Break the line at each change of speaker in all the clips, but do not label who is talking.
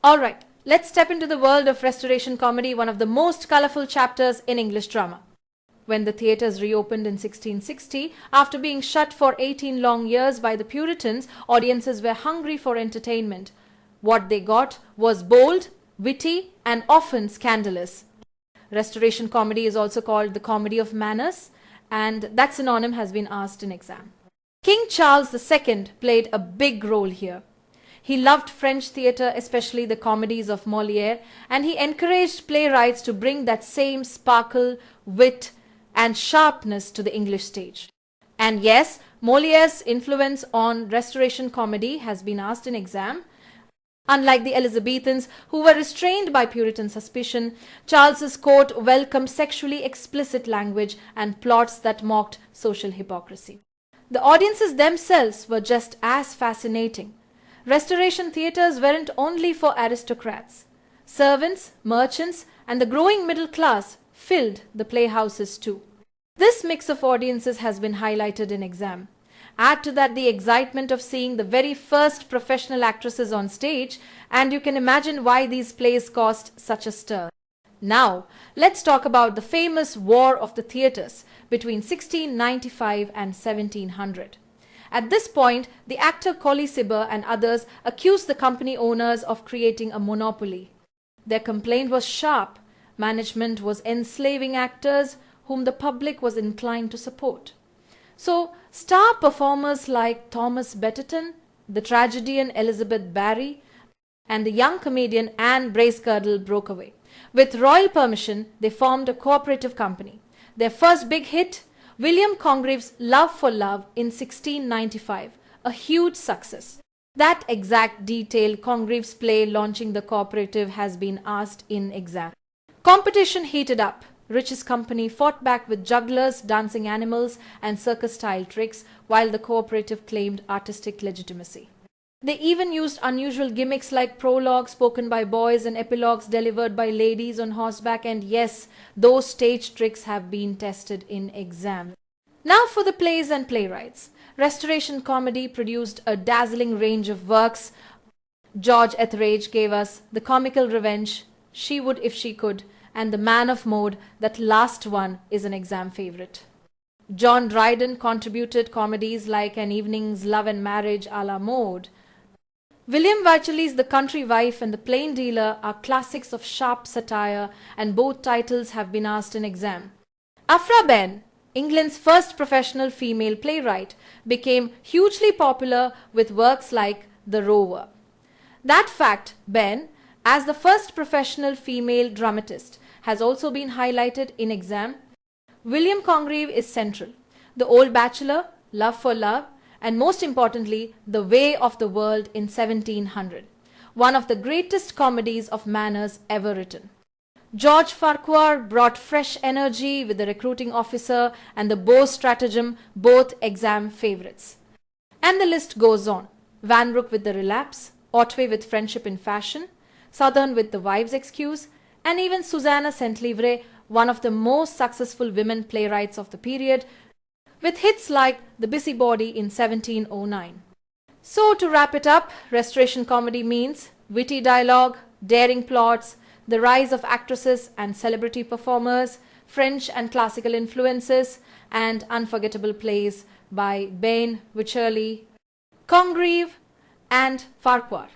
Alright, let's step into the world of Restoration comedy, one of the most colourful chapters in English drama. When the theatres reopened in 1660, after being shut for 18 long years by the Puritans, audiences were hungry for entertainment. What they got was bold, witty, and often scandalous. Restoration comedy is also called the comedy of manners, and that synonym has been asked in exam. King Charles II played a big role here. He loved French theatre, especially the comedies of Molière, and he encouraged playwrights to bring that same sparkle, wit, and sharpness to the English stage. And yes, Molière's influence on Restoration comedy has been asked in exam. Unlike the Elizabethans, who were restrained by Puritan suspicion, Charles's court welcomed sexually explicit language and plots that mocked social hypocrisy. The audiences themselves were just as fascinating. Restoration theatres weren't only for aristocrats. Servants, merchants, and the growing middle class filled the playhouses too. This mix of audiences has been highlighted in exam. Add to that the excitement of seeing the very first professional actresses on stage, and you can imagine why these plays caused such a stir. Now, let's talk about the famous War of the Theatres between 1695 and 1700. At this point, the actor Colley, Cibber and others accused the company owners of creating a monopoly. Their complaint was sharp. Management was enslaving actors whom the public was inclined to support. So, star performers like Thomas Betterton, the tragedian Elizabeth Barry, and the young comedian Anne Bracegirdle broke away. With royal permission, they formed a cooperative company. Their first big hit, William Congreve's Love for Love in 1695, a huge success. That exact detail, Congreve's play launching the cooperative, has been asked in exam. Competition heated up. Rich's company fought back with jugglers, dancing animals, and circus-style tricks, while the cooperative claimed artistic legitimacy. They even used unusual gimmicks like prologues spoken by boys and epilogues delivered by ladies on horseback, and yes, those stage tricks have been tested in exam. Now for the plays and playwrights. Restoration comedy produced a dazzling range of works. George Etherege gave us The Comical Revenge, She Would If She Could, and The Man of Mode. That last one is an exam favorite. John Dryden contributed comedies like An Evening's Love and Marriage a la mode. William Wycherley's The Country Wife and The Plain Dealer are classics of sharp satire, and both titles have been asked in exam. Afra Behn, England's first professional female playwright, became hugely popular with works like The Rowe. That fact, Behn, as the first professional female dramatist, has also been highlighted in exam. William Congreve is central. The Old Bachelor, Love for Love, and most importantly, The Way of the World in 1700, one of the greatest comedies of manners ever written. George Farquhar brought fresh energy with The Recruiting Officer and The Bow Stratagem, both exam favorites. And the list goes on. Vanbrugh with The Relapse, Otway with Friendship in Fashion, Southern with The Wives' Excuse, and even Susanna Centlivre, one of the most successful women playwrights of the period, with hits like The Busybody in 1709. So to wrap it up, Restoration comedy means witty dialogue, daring plots, the rise of actresses and celebrity performers, French and classical influences, and unforgettable plays by Behn, Wycherley, Congreve, and Farquhar.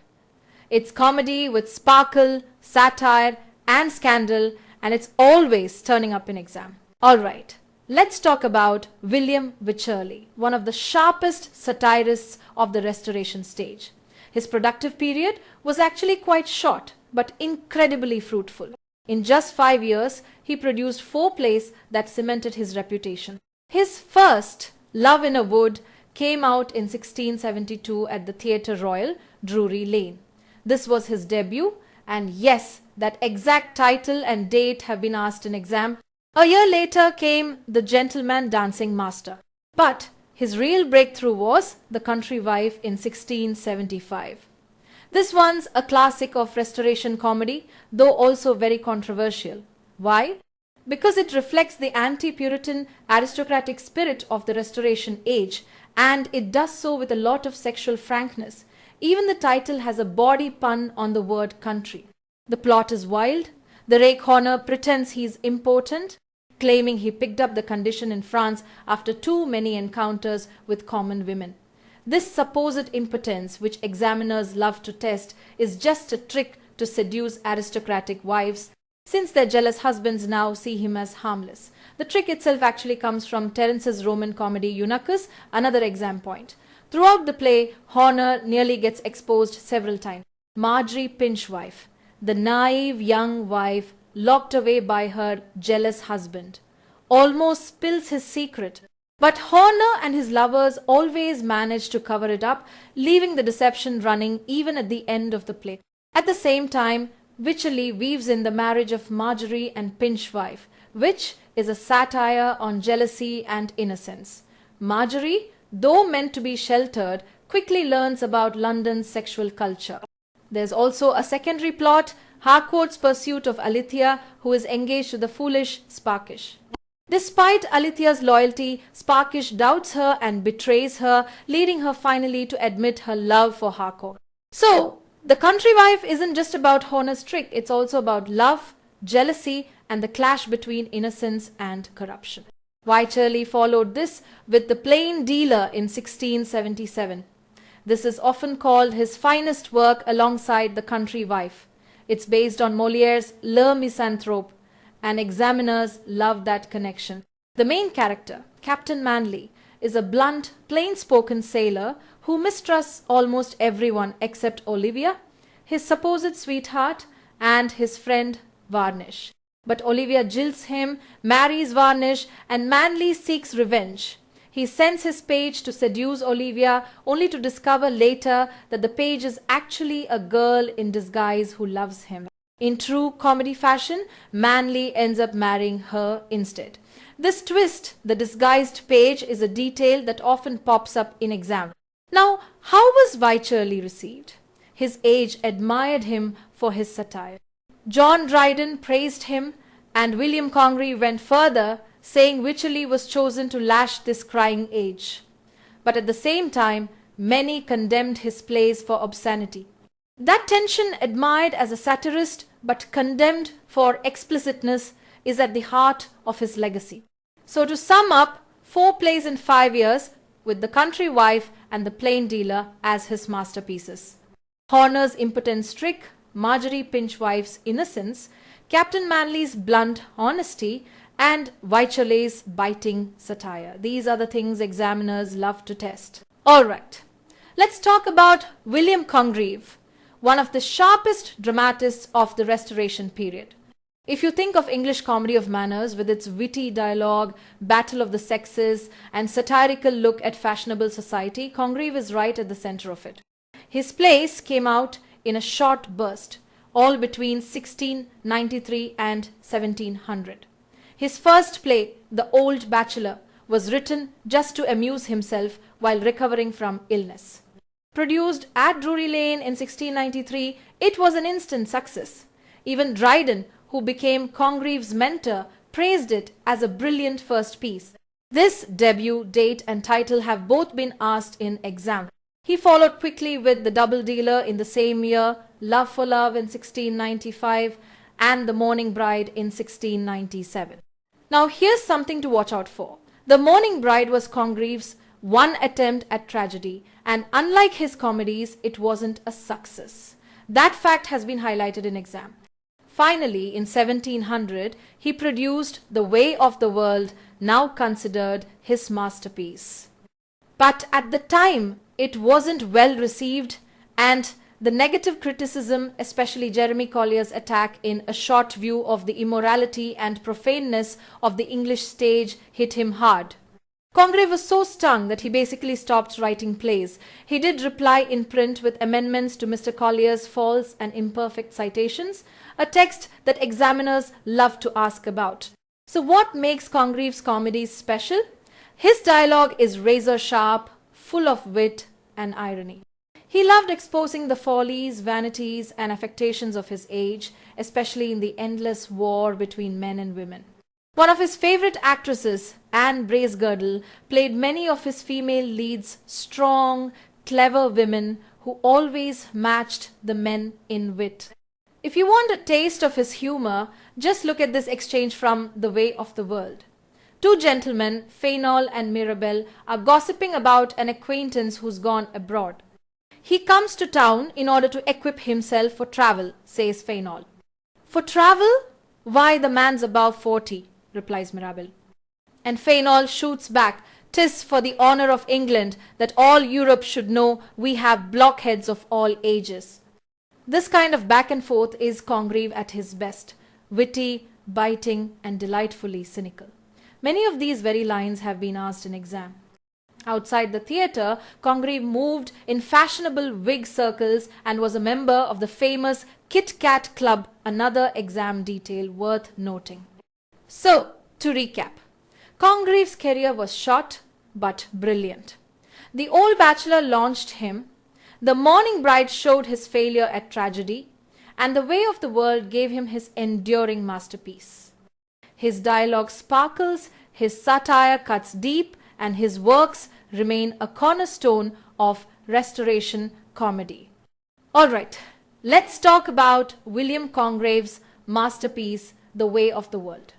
It's comedy with sparkle, satire, and scandal, and it's always turning up in exam. Alright, let's talk about William Wycherley, one of the sharpest satirists of the Restoration stage. His productive period was actually quite short, but incredibly fruitful. In just 5 years, he produced 4 plays that cemented his reputation. His first, Love in a Wood, came out in 1672 at the Theatre Royal, Drury Lane. This was his debut, and yes, that exact title and date have been asked in exam. A year later came The Gentleman Dancing Master. But his real breakthrough was The Country Wife in 1675. This one's a classic of Restoration comedy, though also very controversial. Why? Because it reflects the anti-Puritan aristocratic spirit of the Restoration age, and it does so with a lot of sexual frankness. Even the title has a bawdy pun on the word country. The plot is wild. The rake Horner pretends he's important, claiming he picked up the condition in France after too many encounters with common women. This supposed impotence, which examiners love to test, is just a trick to seduce aristocratic wives, since their jealous husbands now see him as harmless. The trick itself actually comes from Terence's Roman comedy Eunuchus, another exam point. Throughout the play, Horner nearly gets exposed several times. Marjorie Pinchwife, the naive young wife locked away by her jealous husband, almost spills his secret. But Horner and his lovers always manage to cover it up, leaving the deception running even at the end of the play. At the same time, Wycherley weaves in the marriage of Marjorie and Pinchwife, which is a satire on jealousy and innocence. Marjorie, though meant to be sheltered, quickly learns about London's sexual culture. There's also a secondary plot, Harcourt's pursuit of Alethea, who is engaged to the foolish Sparkish. Despite Alethea's loyalty, Sparkish doubts her and betrays her, leading her finally to admit her love for Harcourt. So, The Country Wife isn't just about Horner's trick, it's also about love, jealousy, and the clash between innocence and corruption. Wycherley followed this with The Plain Dealer in 1677. This is often called his finest work alongside The Country Wife. It's based on Moliere's Le Misanthrope, and examiners love that connection. The main character, Captain Manley, is a blunt, plain-spoken sailor who mistrusts almost everyone except Olivia, his supposed sweetheart, and his friend Varnish. But Olivia jilts him, marries Varnish, and Manley seeks revenge. He sends his page to seduce Olivia, only to discover later that the page is actually a girl in disguise who loves him. In true comedy fashion, Manley ends up marrying her instead. This twist, the disguised page, is a detail that often pops up in exam. Now, how was Wycherley received? His age admired him for his satire. John Dryden praised him, and William Congreve went further, saying Wycherley was chosen to lash this crying age. But at the same time, many condemned his plays for obscenity. That tension, admired as a satirist but condemned for explicitness, is at the heart of his legacy. So to sum up, 4 plays in 5 years, with The Country Wife and The Plain Dealer as his masterpieces. Horner's impotent trick, Marjorie Pinchwife's innocence, Captain Manley's blunt honesty, and Wycherley's biting satire. These are the things examiners love to test. Alright, let's talk about William Congreve, one of the sharpest dramatists of the Restoration period. If you think of English comedy of manners with its witty dialogue, battle of the sexes, and satirical look at fashionable society, Congreve is right at the center of it. His plays came out in a short burst, all between 1693 and 1700. His first play, The Old Bachelor, was written just to amuse himself while recovering from illness. Produced at Drury Lane in 1693, it was an instant success. Even Dryden, who became Congreve's mentor, praised it as a brilliant first piece. This debut, date and title have both been asked in exam. He followed quickly with The Double Dealer in the same year, Love for Love in 1695, and The Mourning Bride in 1697. Now here's something to watch out for. The Mourning Bride was Congreve's one attempt at tragedy, and unlike his comedies, it wasn't a success. That fact has been highlighted in exam. Finally, in 1700, he produced The Way of the World, now considered his masterpiece. But at the time, it wasn't well received, and the negative criticism, especially Jeremy Collier's attack in A Short View of the Immorality and Profaneness of the English Stage, hit him hard. Congreve was so stung that he basically stopped writing plays. He did reply in print with amendments to Mr. Collier's false and imperfect citations, a text that examiners love to ask about. So what makes Congreve's comedies special? His dialogue is razor sharp, full of wit and irony. He loved exposing the follies, vanities, and affectations of his age, especially in the endless war between men and women. One of his favorite actresses, Anne Bracegirdle, played many of his female leads strong, clever women who always matched the men in wit. If you want a taste of his humour, just look at this exchange from The Way of the World. Two gentlemen, Fainall and Mirabell, are gossiping about an acquaintance who's gone abroad. He comes to town in order to equip himself for travel, says Fainall. For travel? Why, the man's above 40, replies Mirabell. And Fainall shoots back, "'Tis for the honour of England that all Europe should know we have blockheads of all ages." This kind of back and forth is Congreve at his best, witty, biting, and delightfully cynical. Many of these very lines have been asked in exam. Outside the theatre, Congreve moved in fashionable Whig circles and was a member of the famous Kit Kat Club, another exam detail worth noting. So, to recap, Congreve's career was short but brilliant. The Old Bachelor launched him, The Morning Bride showed his failure at tragedy, and The Way of the World gave him his enduring masterpiece. His dialogue sparkles, his satire cuts deep, and his works remain a cornerstone of Restoration comedy. Alright, let's talk about William Congreve's masterpiece, The Way of the World.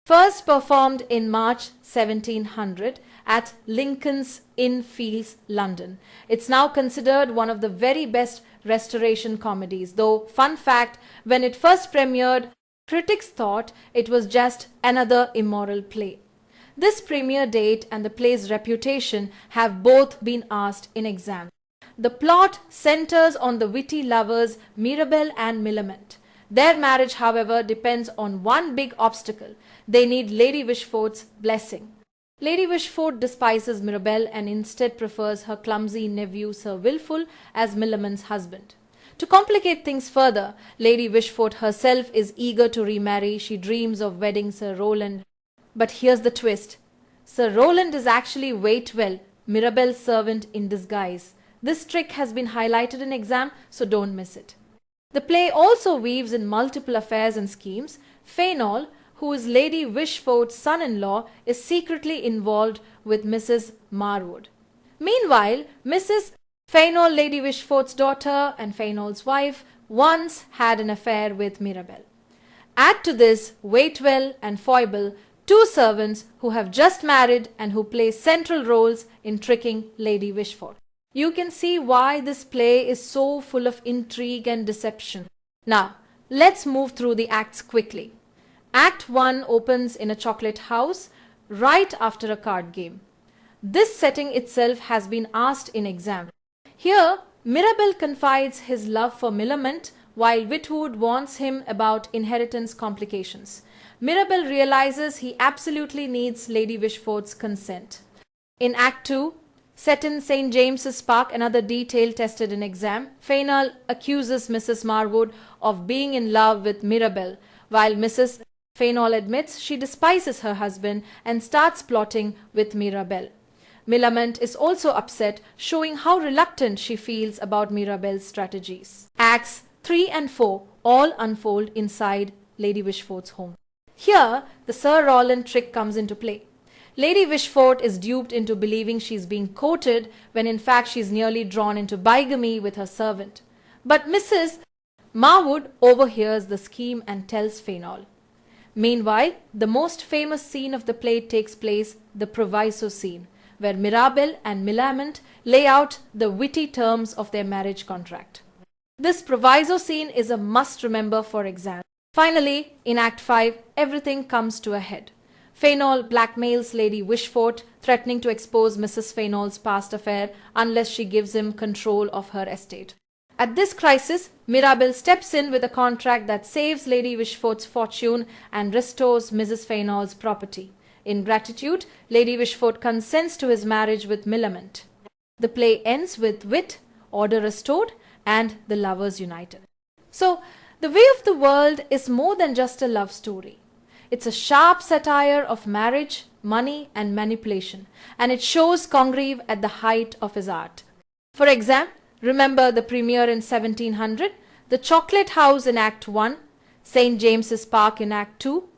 First performed in March 1700 at Lincoln's Inn Fields, London. It's now considered one of the very best Restoration comedies, though, fun fact, when it first premiered, critics thought it was just another immoral play. This premiere date and the play's reputation have both been asked in exam. The plot centers on the witty lovers Mirabell and Millamant. Their marriage, however, depends on one big obstacle. They need Lady Wishfort's blessing. Lady Wishfort despises Mirabell and instead prefers her clumsy nephew Sir Wilful as Millamant's husband. To complicate things further, Lady Wishfort herself is eager to remarry. She dreams of wedding Sir Rowland. But here's the twist. Sir Rowland is actually Waitwell, Mirabell's servant in disguise. This trick has been highlighted in exam, so don't miss it. The play also weaves in multiple affairs and schemes. Fainall, who is Lady Wishfort's son-in-law, is secretly involved with Mrs. Marwood. Meanwhile, Mrs. Fainall, Lady Wishfort's daughter and Fainall's wife, once had an affair with Mirabell. Add to this Waitwell and Foible, two servants who have just married and who play central roles in tricking Lady Wishfort. You can see why this play is so full of intrigue and deception. Now, let's move through the acts quickly. Act 1 opens in a chocolate house right after a card game. This setting itself has been asked in exam. Here, Mirabell confides his love for Millamant while Witwoud warns him about inheritance complications. Mirabell realizes he absolutely needs Lady Wishfort's consent. In Act 2, set in St. James's Park, another detail tested in exam, Fainall accuses Mrs. Marwood of being in love with Mirabell, while Mrs. Fainall admits she despises her husband and starts plotting with Mirabell. Millamant is also upset, showing how reluctant she feels about Mirabell's strategies. Acts 3 and 4 all unfold inside Lady Wishfort's home. Here, the Sir Rowland trick comes into play. Lady Wishfort is duped into believing she's being courted when in fact she's nearly drawn into bigamy with her servant. But Mrs. Marwood overhears the scheme and tells Fainall. Meanwhile, the most famous scene of the play takes place, the proviso scene, where Mirabell and Millamant lay out the witty terms of their marriage contract. This proviso scene is a must-remember for exam. Finally, in Act 5, everything comes to a head. Fainall blackmails Lady Wishfort, threatening to expose Mrs. Fainall's past affair unless she gives him control of her estate. At this crisis, Mirabell steps in with a contract that saves Lady Wishfort's fortune and restores Mrs. Fainall's property. In gratitude, Lady Wishfort consents to his marriage with Millamant. The play ends with wit, order restored, and the lovers united. So, The Way of the World is more than just a love story. It's a sharp satire of marriage, money, and manipulation, and it shows Congreve at the height of his art. For example, remember the premiere in 1700, the Chocolate House in Act 1, St. James's Park in Act 2,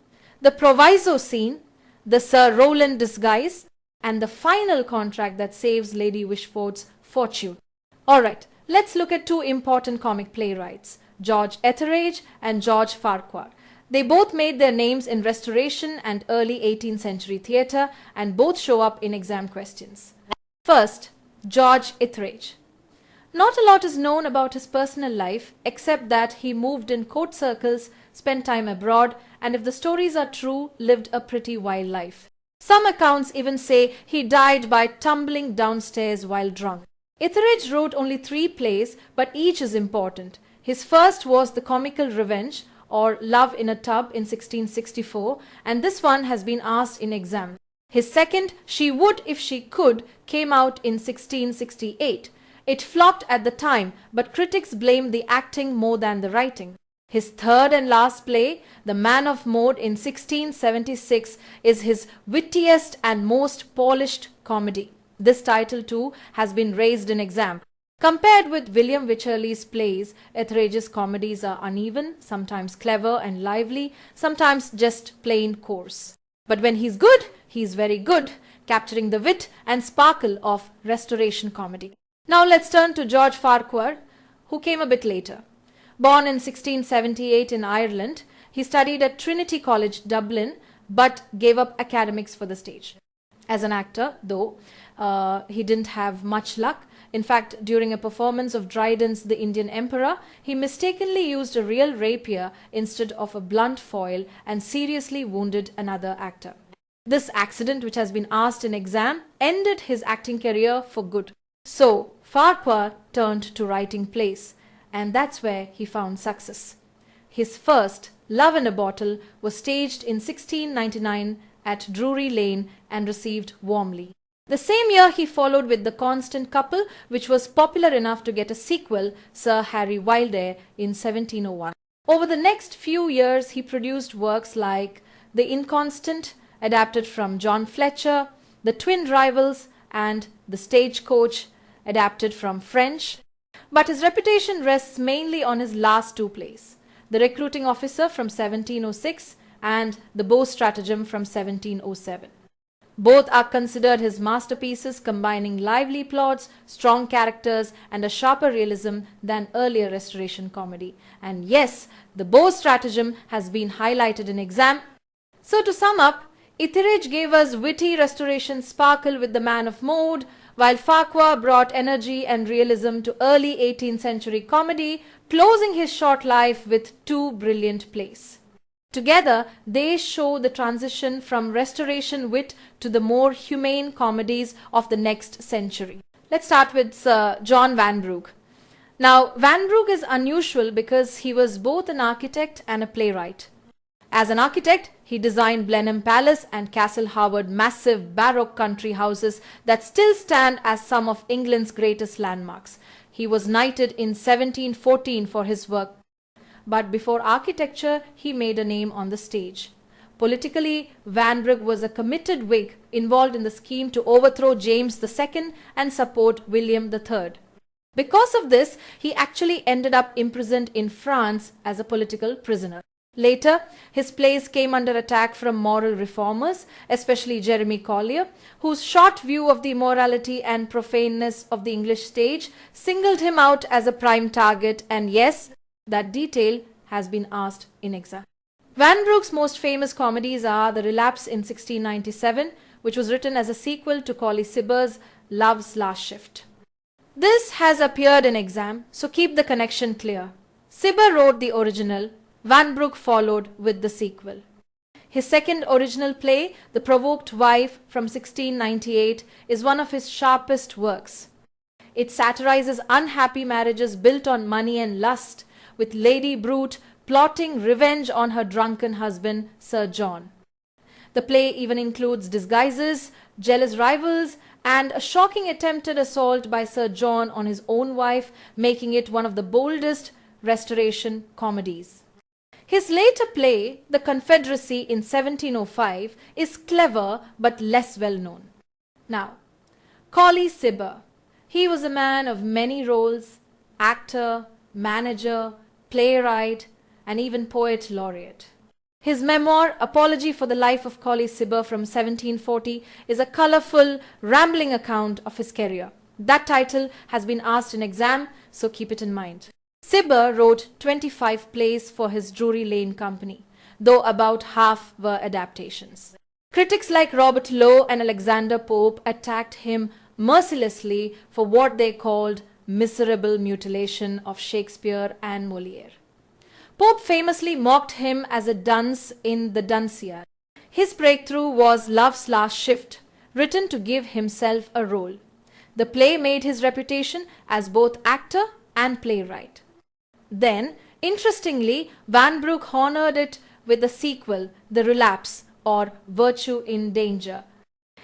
the proviso scene, the Sir Rowland disguise, and the final contract that saves Lady Wishfort's fortune. Alright, Let's look at two important comic playwrights, George Etherege and George Farquhar. They both made their names in Restoration and early 18th century theatre, and both show up in exam questions. First, George Etherege. Not a lot is known about his personal life except that he moved in court circles, spent time abroad, and if the stories are true, lived a pretty wild life. Some accounts even say he died by tumbling downstairs while drunk. Etherege wrote only 3 plays, but each is important. His first was The Comical Revenge, or Love in a Tub, in 1664, and this one has been asked in exam. His second, She Would If She Could, came out in 1668. It flopped at the time, but critics blamed the acting more than the writing. His third and last play, The Man of Mode, in 1676, is his wittiest and most polished comedy. This title too has been raised in exam. Compared with William Wycherley's plays, Etherege's comedies are uneven, sometimes clever and lively, sometimes just plain coarse. But when he's good, he's very good, capturing the wit and sparkle of Restoration comedy. Now let's turn to George Farquhar, who came a bit later. Born in 1678 in Ireland, he studied at Trinity College, Dublin, but gave up academics for the stage. As an actor, though, he didn't have much luck. In fact, during a performance of Dryden's The Indian Emperor, he mistakenly used a real rapier instead of a blunt foil and seriously wounded another actor. This accident, which has been asked in exam, ended his acting career for good. So, Farquhar turned to writing plays, and that's where he found success. His first, Love in a Bottle, was staged in 1699 at Drury Lane and received warmly. The same year he followed with The Constant Couple, which was popular enough to get a sequel, Sir Harry Wildair, in 1701. Over the next few years he produced works like The Inconstant, adapted from John Fletcher, The Twin Rivals, and The Stagecoach, adapted from French. But his reputation rests mainly on his last 2 plays, The Recruiting Officer from 1706 and The Bow Stratagem from 1707. Both are considered his masterpieces, combining lively plots, strong characters, and a sharper realism than earlier Restoration comedy. And yes, The Bow Stratagem has been highlighted in exam. So to sum up, Etherege gave us witty Restoration sparkle with The Man of Mode, while Farquhar brought energy and realism to early 18th century comedy, closing his short life with 2 brilliant plays. Together, they show the transition from Restoration wit to the more humane comedies of the next century. Let's start with Sir John Vanbrugh. Now, Vanbrugh is unusual because he was both an architect and a playwright. As an architect, he designed Blenheim Palace and Castle Howard, massive Baroque country houses that still stand as some of England's greatest landmarks. He was knighted in 1714 for his work. But before architecture, he made a name on the stage. Politically, Vanbrugh was a committed Whig involved in the scheme to overthrow James II and support William III. Because of this, he actually ended up imprisoned in France as a political prisoner. Later, his plays came under attack from moral reformers, especially Jeremy Collier, whose short view of the immorality and profaneness of the English stage singled him out as a prime target, and yes, that detail has been asked in exam. Vanbrugh's most famous comedies are The Relapse in 1697, which was written as a sequel to Colley Cibber's Love's Last Shift. This has appeared in exam, so keep the connection clear. Cibber wrote the original, Vanbrugh followed with the sequel. His second original play, The Provoked Wife from 1698, is one of his sharpest works. It satirizes unhappy marriages built on money and lust, with Lady Brute plotting revenge on her drunken husband, Sir John. The play even includes disguises, jealous rivals, and a shocking attempted assault by Sir John on his own wife, making it one of the boldest Restoration comedies. His later play, The Confederacy in 1705, is clever but less well known. Now, Colley Cibber. He was a man of many roles, actor, manager, playwright, and even poet laureate. His memoir, Apology for the Life of Colley Cibber from 1740, is a colorful, rambling account of his career. That title has been asked in exam, so keep it in mind. Cibber wrote 25 plays for his Drury Lane company, though about half were adaptations. Critics like Robert Lowe and Alexander Pope attacked him mercilessly for what they called miserable mutilation of Shakespeare and Molière. Pope famously mocked him as a dunce in the Dunciad. His breakthrough was Love's Last Shift, written to give himself a role. The play made his reputation as both actor and playwright. Then, interestingly, Vanbrugh honored it with a sequel, The Relapse, or Virtue in Danger.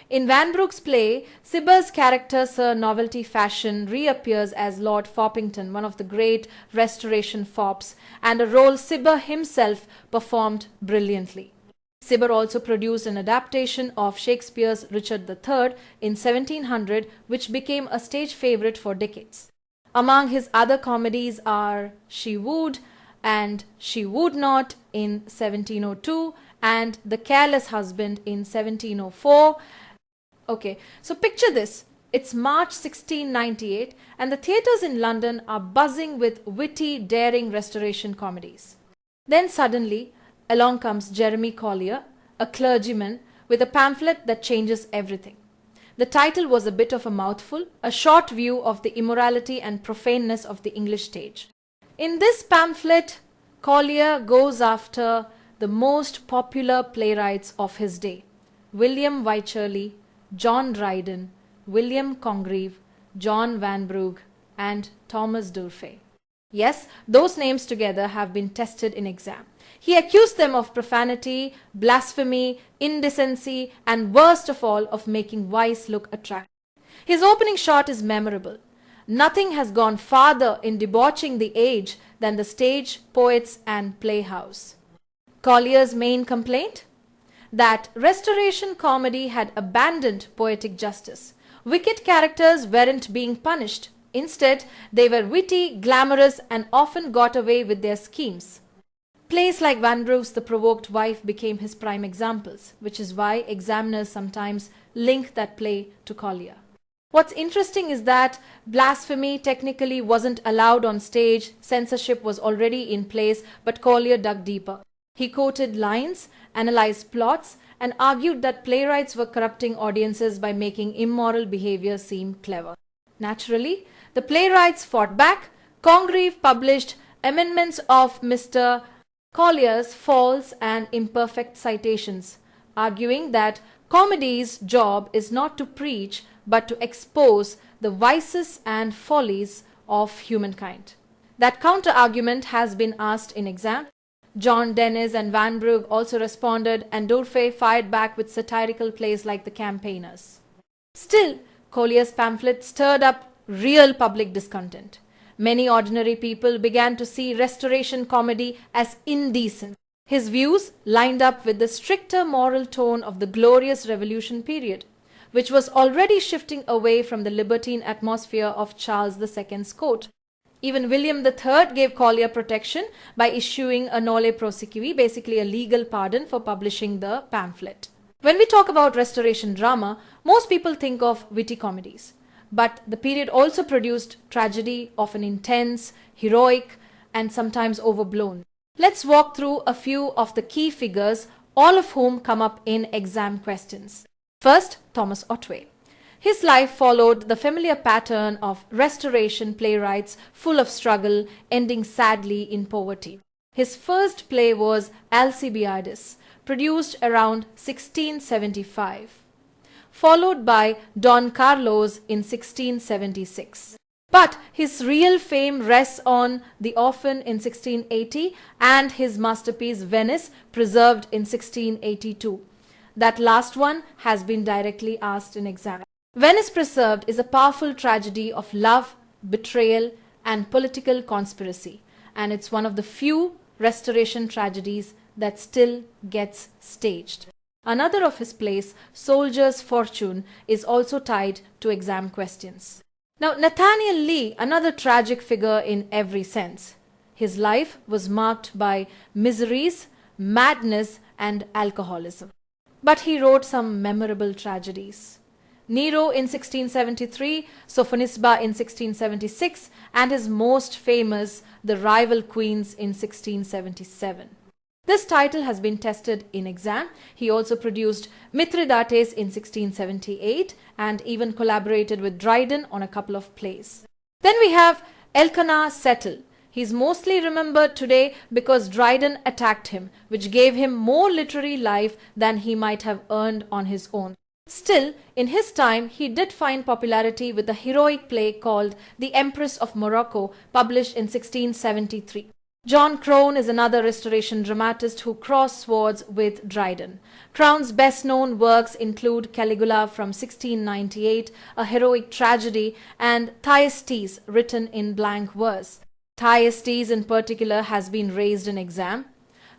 In Vanbrugh's play, Cibber's character Sir Novelty Fashion reappears as Lord Foppington, one of the great Restoration fops, and a role Cibber himself performed brilliantly. Cibber also produced an adaptation of Shakespeare's Richard III in 1700, which became a stage favourite for decades. Among his other comedies are She Would and She Would Not in 1702 and The Careless Husband in 1704. Okay, so picture this. It's March 1698 and the theatres in London are buzzing with witty, daring Restoration comedies. Then suddenly, along comes Jeremy Collier, a clergyman, with a pamphlet that changes everything. The title was a bit of a mouthful, a short view of the immorality and profaneness of the English stage. In this pamphlet, Collier goes after the most popular playwrights of his day: William Wycherley, John Dryden, William Congreve, John Vanbrugh, and Thomas D'Urfey. Yes, those names together have been tested in exam. He accused them of profanity, blasphemy, indecency, and worst of all, of making vice look attractive. His opening shot is memorable. Nothing has gone farther in debauching the age than the stage, poets, and playhouse. Collier's main complaint? That Restoration comedy had abandoned poetic justice. Wicked characters weren't being punished. Instead, they were witty, glamorous, and often got away with their schemes. Plays like Vanbrugh's The Provoked Wife became his prime examples, which is why examiners sometimes link that play to Collier. What's interesting is that blasphemy technically wasn't allowed on stage, censorship was already in place, but Collier dug deeper. He quoted lines, analyzed plots, and argued that playwrights were corrupting audiences by making immoral behavior seem clever. Naturally, the playwrights fought back. Congreve published amendments of Mr. Collier's false and imperfect citations, arguing that comedy's job is not to preach but to expose the vices and follies of humankind. That counter-argument has been asked in exam. John Dennis and Vanbrugh also responded, and D'Urfey fired back with satirical plays like The Campaigners. Still, Collier's pamphlet stirred up real public discontent. Many ordinary people began to see Restoration comedy as indecent. His views lined up with the stricter moral tone of the glorious Revolution period, which was already shifting away from the libertine atmosphere of Charles II's court. Even William III gave Collier protection by issuing a nolle prosequi, basically a legal pardon for publishing the pamphlet. When we talk about Restoration drama, most people think of witty comedies. But the period also produced tragedy, often intense, heroic, and sometimes overblown. Let's walk through a few of the key figures, all of whom come up in exam questions. First, Thomas Otway. His life followed the familiar pattern of Restoration playwrights, full of struggle, ending sadly in poverty. His first play was Alcibiades, produced around 1675. Followed by Don Carlos in 1676. But his real fame rests on The Orphan in 1680 and his masterpiece Venice, preserved in 1682. That last one has been directly asked in exam. Venice Preserved is a powerful tragedy of love, betrayal, and political conspiracy, and it's one of the few Restoration tragedies that still gets staged. Another of his plays, Soldier's Fortune, is also tied to exam questions. Now, Nathaniel Lee, another tragic figure in every sense. His life was marked by miseries, madness, and alcoholism. But he wrote some memorable tragedies. Nero in 1673, Sophonisba in 1676, and his most famous, The Rival Queens in 1677. This title has been tested in exam. He also produced Mithridates in 1678 and even collaborated with Dryden on a couple of plays. Then we have Elkanah Settle. He is mostly remembered today because Dryden attacked him, which gave him more literary life than he might have earned on his own. Still, in his time, he did find popularity with a heroic play called The Empress of Morocco, published in 1673. John Crowne is another Restoration dramatist who crossed swords with Dryden. Crowne's best-known works include Caligula from 1698, a heroic tragedy, and Thyestes, written in blank verse. Thyestes in particular has been raised in exam.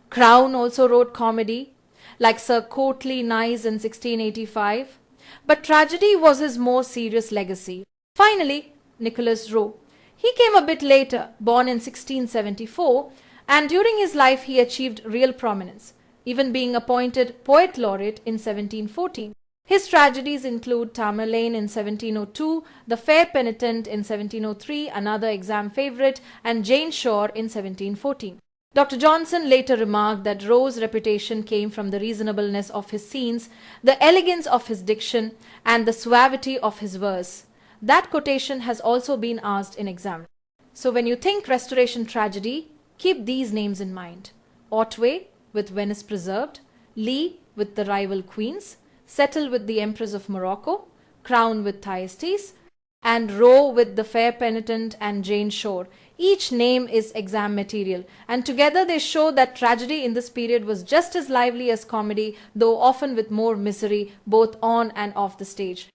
Crowne also wrote comedy, like Sir Courtly Nice in 1685, but tragedy was his more serious legacy. Finally, Nicholas Rowe. He came a bit later, born in 1674, and during his life he achieved real prominence, even being appointed Poet Laureate in 1714. His tragedies include Tamerlane in 1702, The Fair Penitent in 1703, another exam favourite, and Jane Shore in 1714. Dr. Johnson later remarked that Rowe's reputation came from the reasonableness of his scenes, the elegance of his diction, and the suavity of his verse. That quotation has also been asked in exam. So when you think Restoration tragedy, keep these names in mind. Otway with Venice Preserved, Lee with The Rival Queens, Settle with The Empress of Morocco, Crowne with Thyestes, and Rowe with The Fair Penitent and Jane Shore. Each name is exam material, and together they show that tragedy in this period was just as lively as comedy, though often with more misery both on and off the stage.